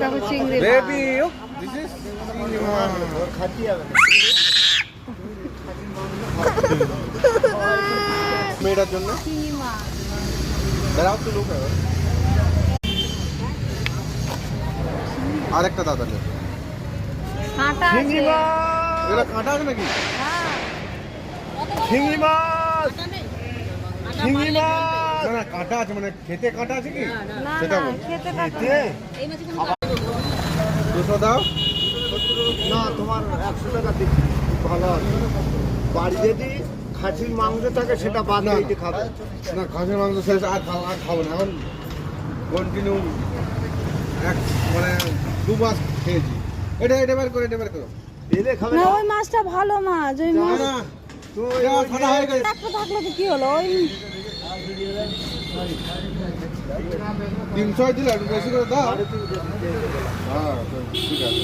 দেখো চিংড়ি মাছ। Baby this is চিংড়ি মাছ খাতি হবে মেয়েটার জন্য চিংড়ি মাছ। দাঁড়াও তো লোক আরেকটা দাদা কাঁটা আছে। চিংড়ি মাছ এটা কাঁটা আছে নাকি হ্যাঁ। চিংড়ি মাছ চিংড়ি মাছ না না কাঁটা আছে মানে খেতে কাঁটা আছে কি না সেটা না বল। খেতে কাঁটা খেতে? নেই। 200 দাও না তোমার 100 টাকা দিচ্ছি ভালো আছে বাড়িতে যদি খাসির মাংস থাকে সেটা বাদ না, না। দিয়ে খাবে না খাসির মাংস শেষ আর খাবো না এখন কন্টিনিউ মানে 2 মাস খেয়েছি এটা বের করে এলে খাবে না না ওই মাছটা ভালো মাছ ওই না মাছ না তো এটা সাদা হয়ে গেছে একটা থাকলে তো কি হলো ওই 300 দিলে একটু বেশি করে দাও হ্যাঁ ঠিক আছে